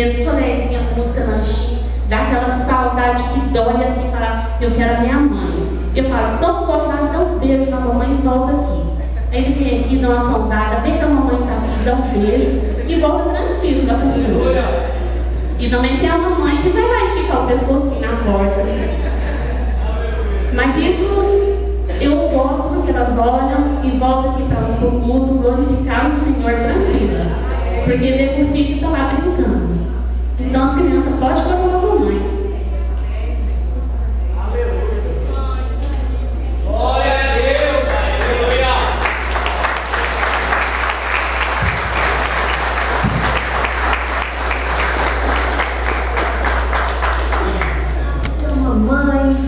brinquedos, coleguinha, música, lanchinho, dá aquela saudade que dói assim, falar, eu quero a minha mãe. Eu falo, então corre lá, dá um beijo na mamãe e volta aqui. Aí ele vem aqui, dá uma sondada, vem que a mamãe está aqui, dá um beijo e volta tranquilo para casa. E também tem a mamãe que vai lá esticar o pescocinho na porta. Mas isso eu gosto porque elas olham e voltam aqui para o culto glorificar o Senhor tranquilo. Porque vê que o filho está lá brincando. Então as crianças podem colocar a mamãe.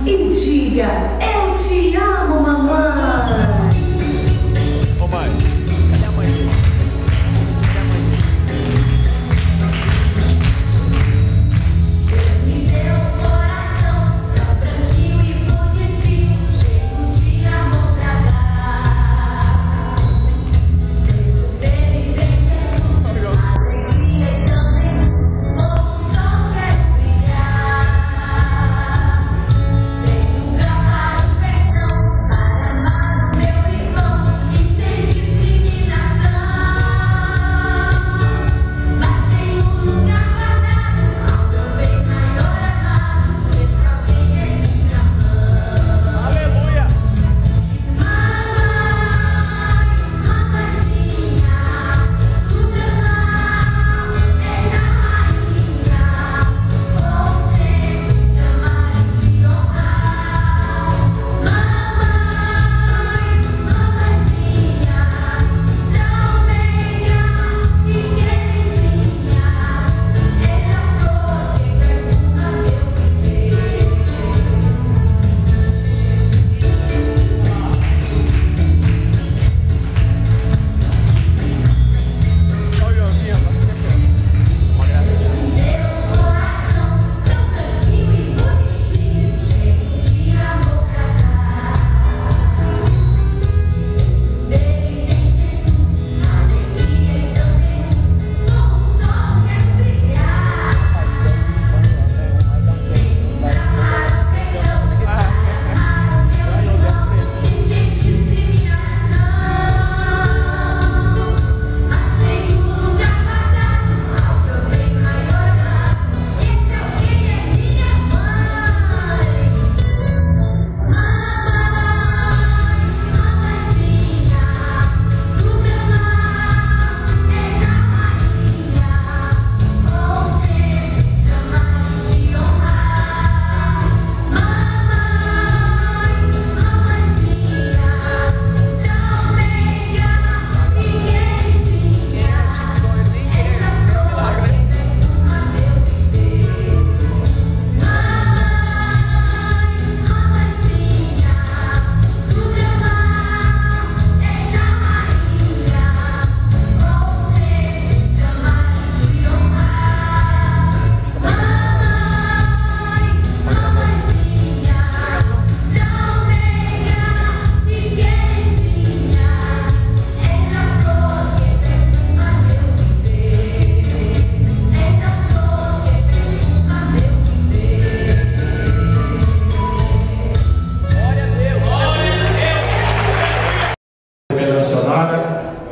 E diga, eu te amo, mamãe. Ô mãe, cadê a mãe? Cadê a mãe? Deus me deu um coração tão branquinho e bonitinho, cheio de amor pra dar. Dele vem Jesus, alegria e também luz, como o sol quero brilhar.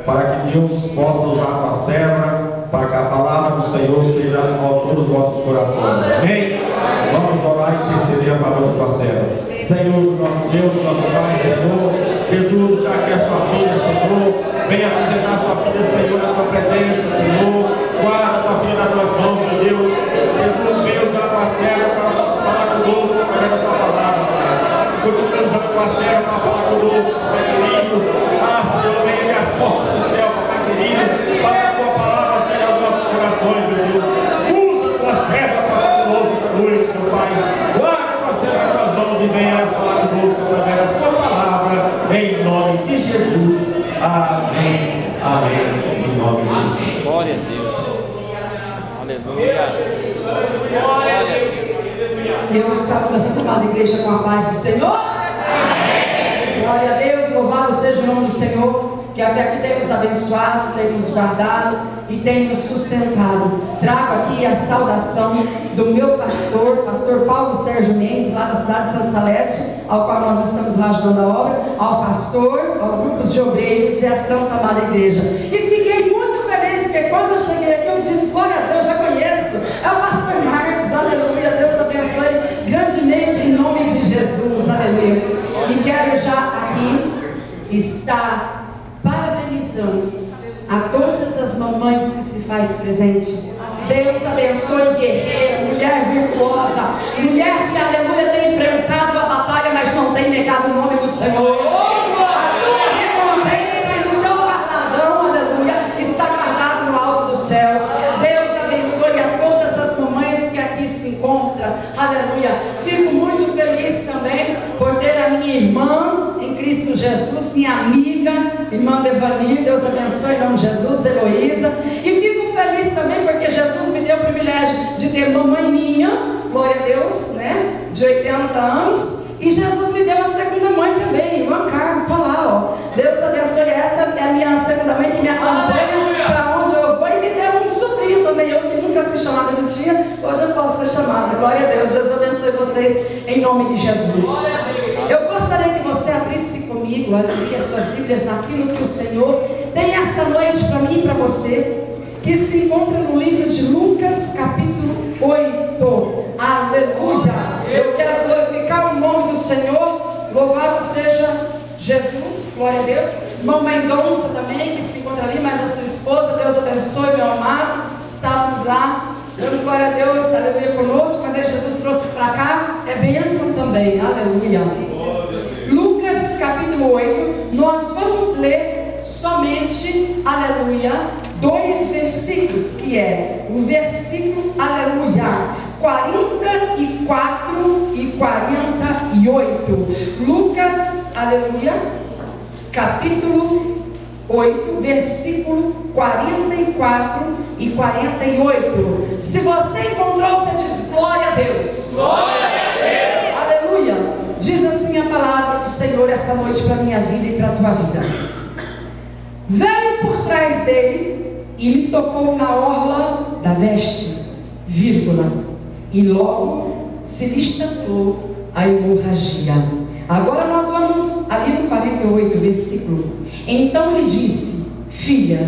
Para que Deus possa usar a pastora, para que a palavra do Senhor esteja a todos os vossos corações. Amém? Vamos orar e interceder a favor da pastora. Senhor, nosso Deus, nosso Pai, Senhor, Jesus, está aqui a sua filha, Senhor. Venha apresentar a sua filha, Senhor, na tua presença, Senhor. Guarda a tua filha nas tuas mãos, meu Deus. Jesus, venha usar a pastora para falar conosco através da tua palavra, Pai. Continua usando a pastora para falar conosco, Pai querido. Senhor, venha as portas do céu, Pai querido, para que a tua palavra esteja aos nossos corações, meu Deus. Usa as tuas pedras para falar conosco esta noite, meu Pai. Guarda a pastora nas tuas mãos e venha falar conosco através da tua palavra, em nome de Jesus. Amém. Amém. Em nome de Jesus. Glória a Deus. Aleluia. Glória a Deus. Eu saúdo essa amada igreja com a paz do Senhor. Amém. Glória a Deus, louvado seja o nome do Senhor. que até aqui tem nos abençoado, tem nos guardado e tem nos sustentado. Trago aqui a saudação do meu pastor Paulo Sérgio Mendes, lá da cidade de Santa Salete, ao qual nós estamos lá ajudando a obra, ao pastor, ao grupo de obreiros e à Santa Amada Igreja. E fiquei muito feliz, porque quando eu cheguei aqui eu disse, glória a Deus, já conheço, é o pastor Marcos, aleluia, Deus abençoe grandemente em nome de Jesus, aleluia. E quero já aqui estar parabenizando a todas as mamães que se faz presente. Deus abençoe guerreira, mulher virtuosa, mulher que, aleluia, tem enfrentado a batalha, mas não tem negado o nome do Senhor. A tua recompensa e o teu galardão, aleluia, está guardado no alto dos céus. Deus abençoe a todas as mamães que aqui se encontram, aleluia. Fico muito feliz também por ter a minha irmã em Cristo Jesus, minha amiga, irmã Devanir, Deus abençoe em nome de Jesus, Heloísa. E fico feliz também porque Jesus me deu o privilégio de ter mamãe minha, glória a Deus, né, de 80 anos, e Jesus me deu uma segunda mãe também, irmã Carmen, está lá, ó. Deus abençoe, essa é a minha segunda mãe que me acompanha para onde eu vou, e me deu um sobrinho também, eu que nunca fui chamada de tia, hoje eu posso ser chamada, glória a Deus. Deus abençoe vocês em nome de Jesus. Eu gostaria que você abrisse comigo, aleluia, suas Bíblias naquilo que o Senhor tem esta noite para mim e para você, que se encontra no livro de Lucas, capítulo 8. Aleluia! Eu quero glorificar o nome do Senhor, louvado seja Jesus, glória a Deus. Irmão Mendonça também, que se encontra ali, mas a sua esposa, Deus abençoe, meu amado. Estávamos lá dando glória a Deus, aleluia, conosco, mas aí Jesus trouxe para cá, é bênção também, aleluia. Lucas capítulo 8, nós vamos ler somente, aleluia, 2 versículos, que é o versículo, aleluia, 44 e 48. Lucas, aleluia, capítulo 8, versículo 44 e 48. Se você encontrou, você diz glória a Deus. Glória a Deus. Aleluia. Diz assim a palavra do Senhor esta noite para a minha vida e para a tua vida. Veio por trás dele e lhe tocou na orla da veste, vírgula, e logo se lhe estancou a hemorragia. Agora nós vamos ali no 48, versículo. Então lhe disse: filha,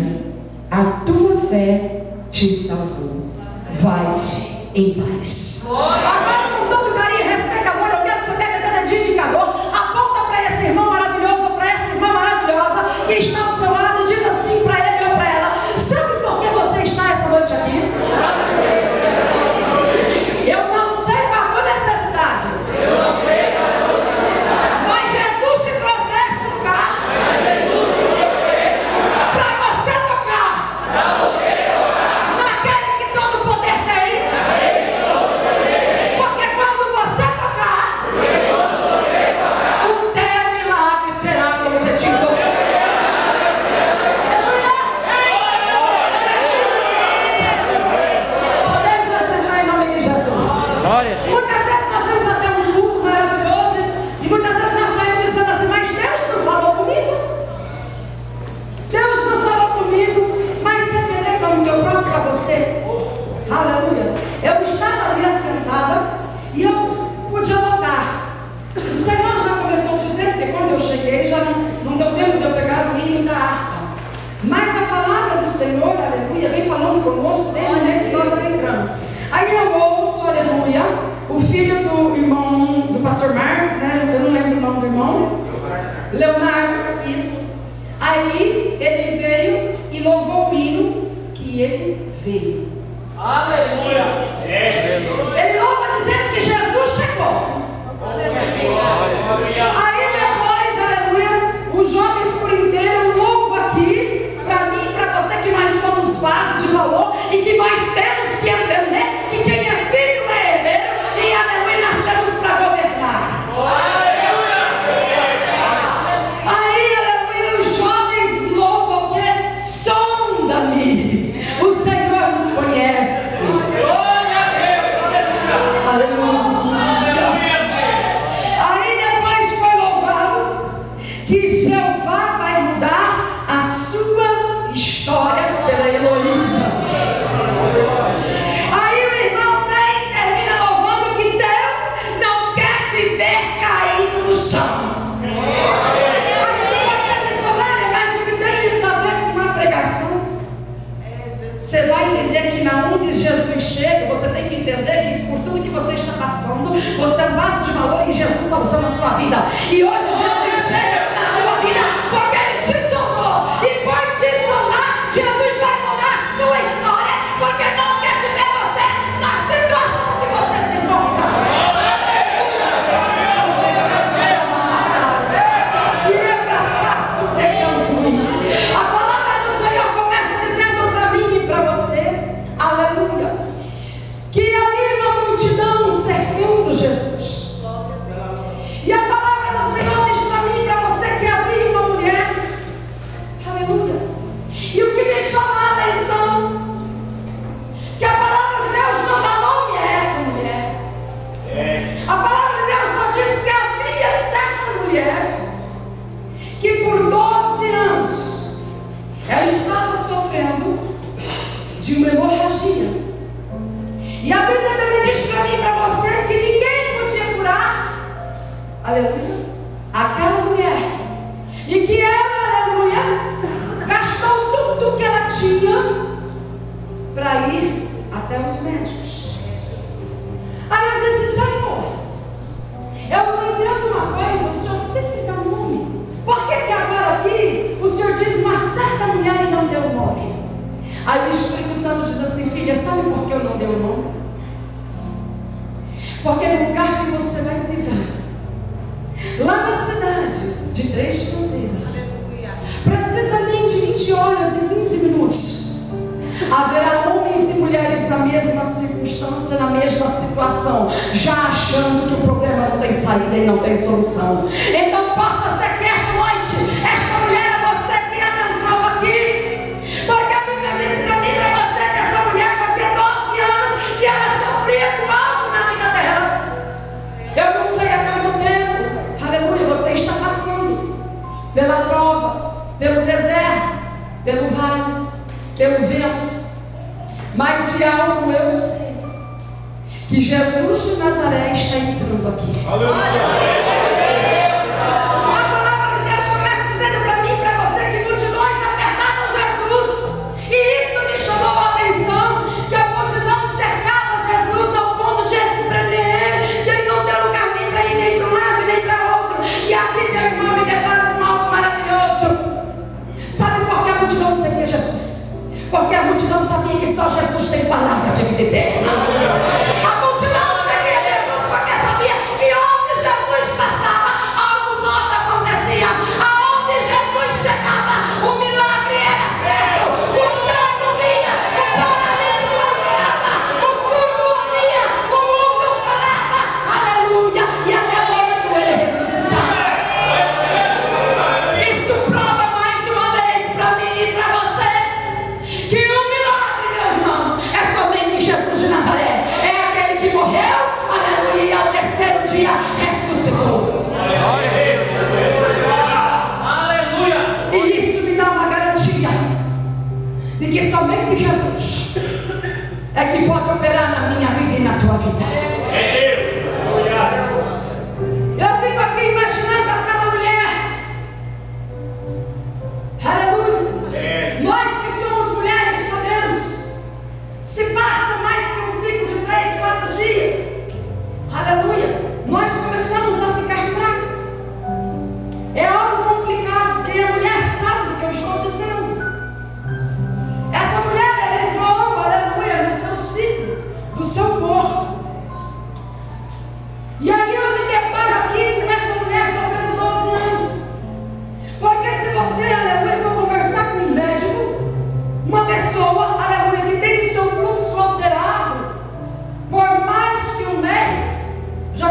a tua fé te salvou, vai-te em paz. Agora, com todo carinho, respeito e amor, eu quero que você pegue cada dia indicador, aponta para esse irmão maravilhoso, para essa irmã maravilhosa que está ao seu lado, diz assim para ele ou para ela: sabe por que você está essa noite aqui? Eu não sei qual a tua necessidade, mas Jesus te trouxe este lugar para você tocar naquele que todo poder tem, porque quando você tocar, o teu milagre será como você te tocou. Podemos assentar em nome de Jesus. Glória a Deus. Muitas vezes nós vamos até um culto maravilhoso e muitas vezes nós saímos dizendo assim: mas Deus não falou comigo? Deus não falou comigo, mas você entendeu como que eu próprio para você? Aleluia. Eu estava ali assentada e eu podia notar. O Senhor já começou a dizer, porque quando eu cheguei já não deu tempo de eu pegar o hino da harpa. Mas a palavra do Senhor, aleluia, vem falando conosco desde o momento que nós adentramos. Aí eu ouço, aleluia, o filho do irmão, do pastor Marcos, né? Eu não lembro o nome do irmão. Leonardo, isso. Aí ele veio e louvou o hino que ele veio. Aleluia. Ele louva dizendo que Jesus chegou. Aí depois, aleluia, os jovens por inteiro louvam aqui, para mim e para você, que nós somos vasos de valor e que nós temos que entender que quem é filho é herdeiro e, aleluia, nascemos para governar. Aí, aleluia, os jovens louvam o que? Sonda-me. O Senhor nos conhece. Aleluia. Aí depois foi louvado que Jeová vai mudar a você vai entender que na onde Jesus chega, você tem que entender que por tudo que você está passando, você é um vaso de valor e Jesus está usando a sua vida. E hoje Jesus chega na tua vida porque Ele te somou. E por te somar, Jesus vai mudar a sua história, porque não quer te ver você na situação que você se encontra. E é para fácil ter canto ir. A palavra do Senhor começa dizendo para mim e para você, aleluia, que havia uma multidão cercando Jesus. E a palavra do Senhor diz para mim e para você que havia uma mulher, aleluia. E o que me chama a atenção, que a palavra de Deus não dá nome a essa mulher. A palavra de Deus só diz que havia certa mulher que por 12 anos ela estava sofrendo de uma hemorragia. E a Bíblia também diz para mim e para você que ninguém podia curar, aleluia, aquela mulher. E que ela, aleluia, gastou tudo que ela tinha para ir até os médicos. Aí eu disse, Senhor, eu não entendo uma coisa, o Senhor sempre dá nome. Por que agora aqui o Senhor diz uma certa mulher e não deu nome? Aí o Espírito Santo diz assim, filha, sabe por que eu não dei o nome? Porque no lugar que você vai pisar, lá na cidade de Três Fronteiras, precisamente 20 horas e 15 minutos, haverá homens e mulheres na mesma circunstância, na mesma situação, já achando que o problema não tem saída e não tem solução. Então possa ser que esta noite, esta mulher é você que adentrou aqui, porque a Bíblia diz para mim e para você que essa mulher fazia 12 anos que ela sofria com algo na vida dela. Eu não sei há quanto tempo, aleluia, você está passando pela prova, pelo deserto, pelo vale, pelo vento, mas de algo eu sei, que Jesus de Nazaré está entrando aqui. A palavra de Deus começa dizendo para mim e para você que multidões apertavam Jesus, e isso me chamou a atenção, que a multidão cercava Jesus ao ponto de se prender ele, de ele não ter lugar nem para ir nem para um lado nem para outro. E aqui meu irmão me depara com algo maravilhoso. Sabe por que a multidão seguia Jesus? Porque a multidão sabia que só Jesus tem palavra de vida eterna. A multidão seguia Jesus porque sabia que onde Jesus passava, algo novo acontecia. Aonde Jesus chegava, o milagre era certo. O cego vinha, o paralítico andava, o surdo ouvia, o mundo falava, aleluia, e até morto ele ressuscitava. Isso prova mais uma vez para mim e para você que o milagre, meu irmão, é somente Jesus de Nazaré. É aquele que morreu, aleluia, e ao terceiro dia ressuscitou. E isso me dá uma garantia de que somente Jesus é que pode operar na minha vida e na tua vida. Eu fico aqui imaginando aquela mulher, aleluia. Nós que somos mulheres sabemos, se passa mais que um ciclo de 3, 4 dias, aleluia, nós começamos a ficar fracas. É algo complicado, quem é mulher sabe o que eu estou dizendo. Essa mulher, ela entrou, aleluia, no seu ciclo, do seu corpo. E aí eu me deparo aqui com essa mulher sofrendo 12 anos. Porque se você, aleluia, for conversar com um médico, uma pessoa, aleluia, que tem o seu fluxo alterado por mais que um mês, já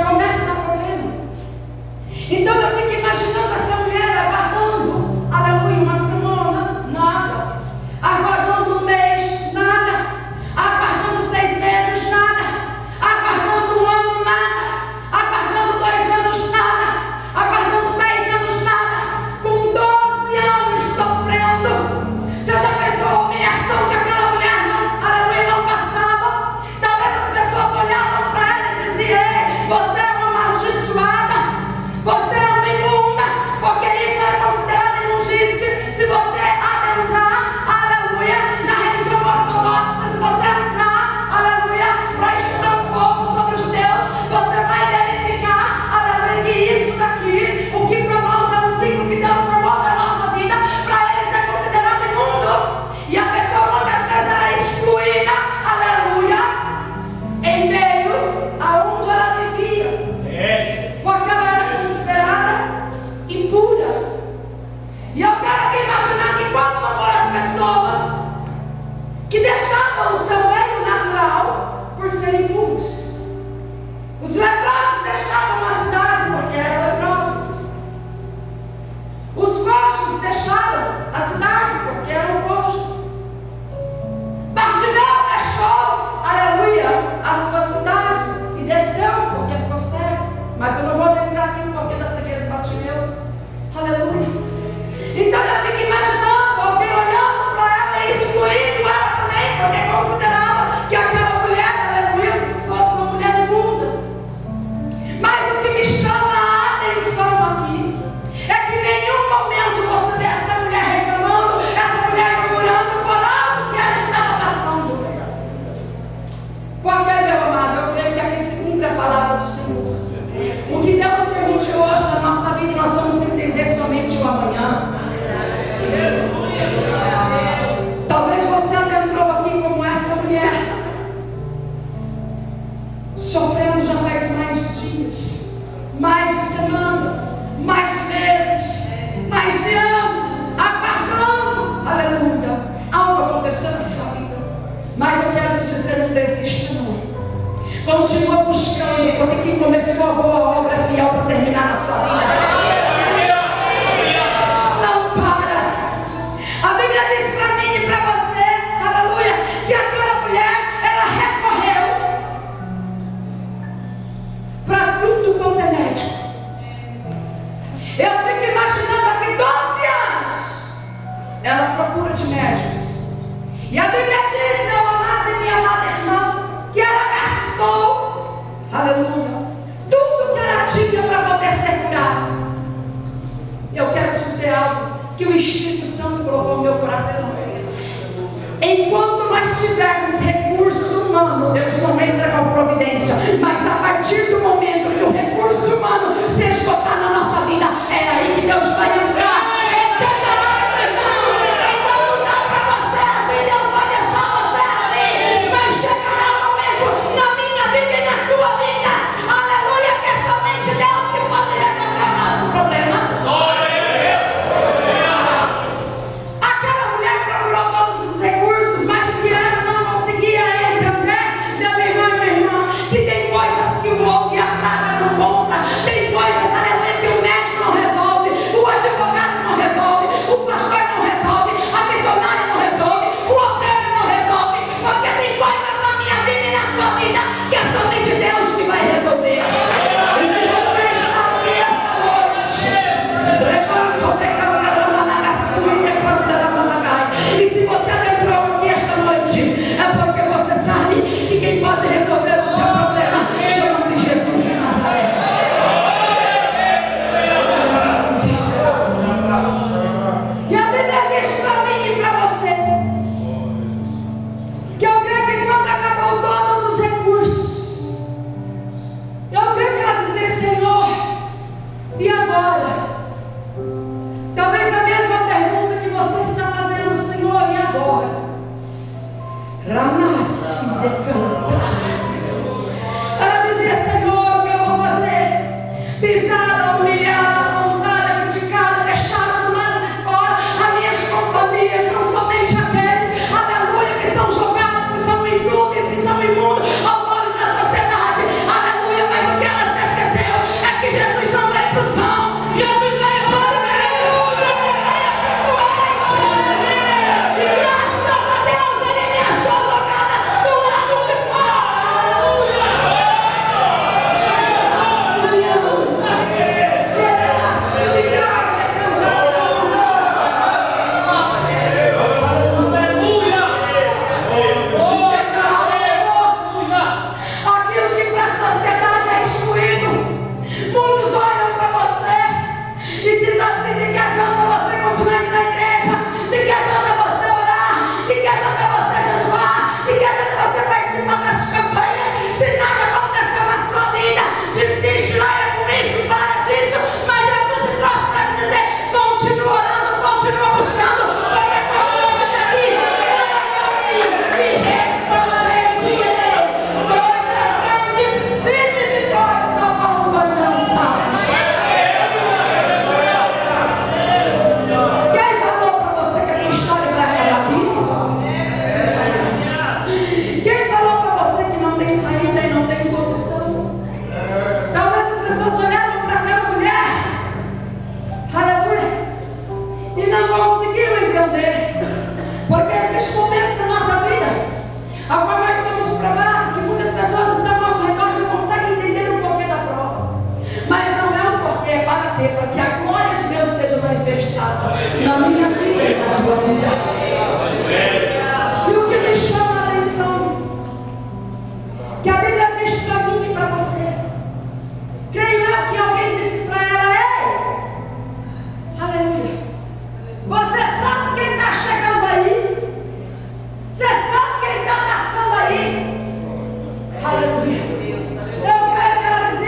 Senhor. O que Deus permite hoje na nossa vida, nós vamos entender somente o amanhã. Talvez você adentrou aqui como essa mulher, sofrendo já faz mais de dias, mais de semanas, mais de meses, mais de anos, aguardando, aleluia, algo aconteceu na sua vida. Mas eu quero te dizer, não desista não. Continua buscando, porque quem começou a boa obra é fiel para terminar na sua vida. Não para. A Bíblia diz para mim e para você, aleluia, que aquela mulher, ela recorreu para tudo quanto é médico. Eu fico imaginando aqui 12 anos ela procura de médicos. E a Bíblia diz, meu amado e minha amada irmã, que ela gastou, aleluia, tudo que ela tinha para poder ser curada. Eu quero dizer algo que o Espírito Santo colocou no meu coração. Enquanto nós tivermos recurso humano, Deus não entra com providência. Mas a partir do momento que o recurso humano se esgotar na nossa vida, é aí que Deus vai entrar. Entenda algo, irmão. Enquanto dá para você agir, Deus vai deixar você ali. Mas chegará um momento na minha vida e na tua vida, aleluia, que é somente Deus que pode resolver o nosso problema. Aquela mulher procurou todos os recursos, mas o que ela não conseguia entender, meu irmão e minha irmã, que tem coisas que o ouro e a prata não compra, tem coisas, aleluia, que o médico não resolve, o advogado não resolve, o pastor não resolve, a missionária não resolve, o obreiro não resolve, porque tem coisas na minha vida e na tua vida que é somente Deus que vai resolver. E se você está aqui esta noite, levante o pecado da ramanagassu e pecado da ramanagai. E se você adentrou aqui esta noite, é porque você sabe que quem pode resolver o seu problema chama-se Jesus de Nazaré. E a Bíblia diz para mim e para você que eu creio que quando acabou todos os recursos, eu creio que ela dizia: Senhor, e agora? Talvez a mesma pergunta que você está fazendo, Senhor, e agora? Ranassi de cantar. Ela dizia: Senhor, o que eu vou fazer? Pisada, humilhada, apontada, criticada, deixada do lado de fora. As minhas companhias são somente aqueles, aleluia, que são jogados, que são inúteis, que são imundos aos olhos da sociedade, aleluia. Mas o que ela se esqueceu é que Jesus não veio para o som, Jesus veio para o meio, Jesus veio para o e graças a Deus ele me achou jogada do lado de fora. Aquilo que para a sociedade é excluído, muitos olham para você e dizem assim: de que adianta você continuar indo na igreja, de que adianta você orar, de que adianta você jejuar, de que adianta você participar das campanhas, se nada aconteceu na sua vida. Desiste, larga com isso, para disso. Mas Jesus te trouxe para te dizer: continua orando, continua buscando, porque como eu te aqui, e responderei coisas grandes e misericordias ao qual tu ainda não sabes. Quem falou para você que a tua história vai acabar aqui? Quem falou para você que não tem saída e não tem solução? Talvez as pessoas olharam para aquela mulher, aleluia, e não conseguiram entender. Porque existem momentos na nossa vida a qual nós somos provados, que muitas pessoas estão ao nosso redor e não conseguem entender o porquê da prova. Mas não é um porquê, é para que a glória de Deus seja manifestada na minha vida e na tua vida. E o que me chama a atenção, que a Bíblia diz para mim e para você, creio eu que alguém disse para ela: ei, aleluia, você sabe quem está chegando aí? Você sabe quem está passando aí? Aleluia. Eu quero que ela dizia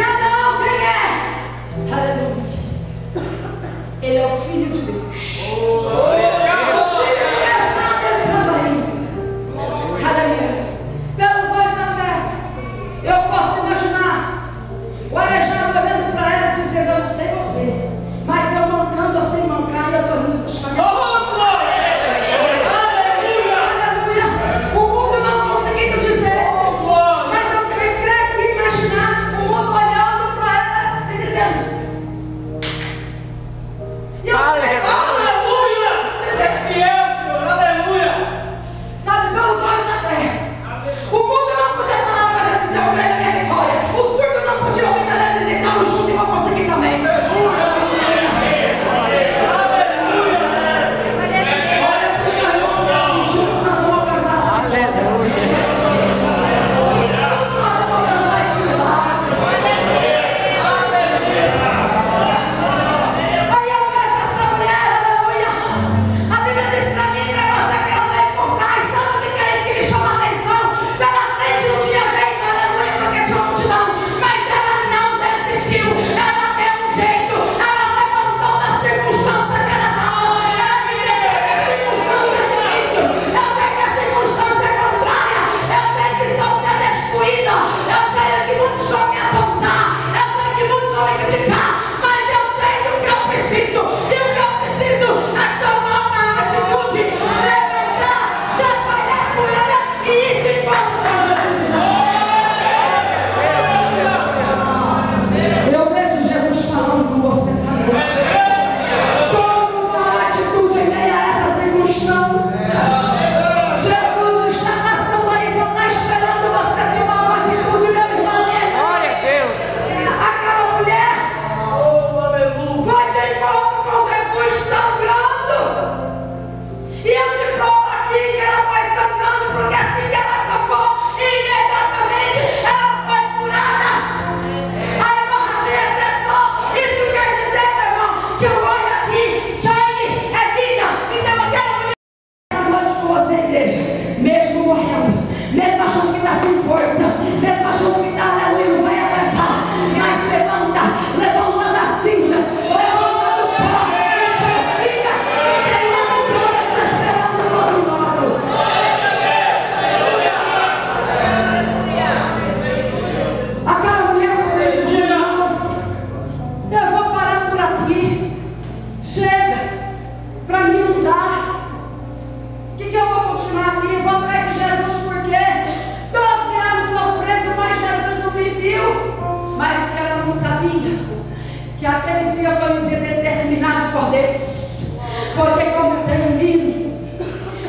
Aquele dia foi um dia determinado por Deus. Porque como tem um hino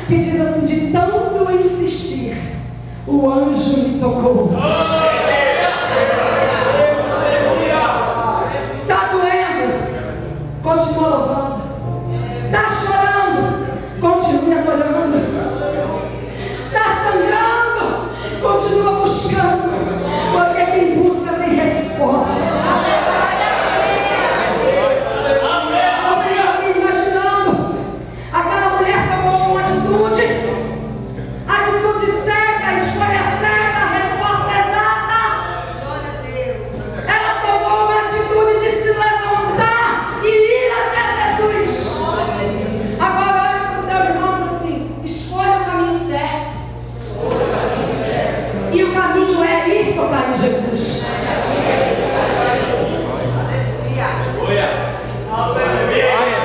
que diz assim, de tanto insistir, o anjo me tocou. Está doendo? Continua louvando. Está chorando? Continue adorando. Está sangrando? Continua buscando. Porque quem busca tem resposta. Eu fico aqui imaginando. Aquela mulher tomou uma atitude certa, a escolha certa, a resposta exata. Ela tomou uma atitude de se levantar e ir até Jesus. Agora olha para o teu irmão e diz assim: escolha o caminho certo. E o caminho é ir tocar em Jesus.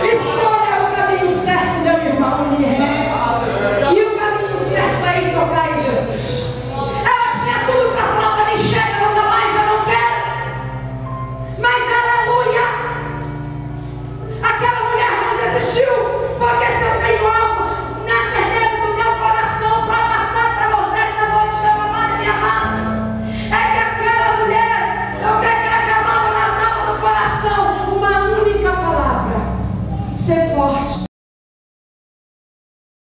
Escolha o caminho certo, meu irmão, minha irmã. E o caminho certo é ir tocar em Jesus. Ela tinha tudo para falar para mim: chega, não dá mais, eu não quero. Mas aleluia! Aquela mulher não desistiu, porque se eu tenho algo na certeza do meu coração para passar para você essa noite, meu amado e minha amada, é que aquela mulher, eu creio que ela gravava na tábua do coração uma única palavra: ser forte.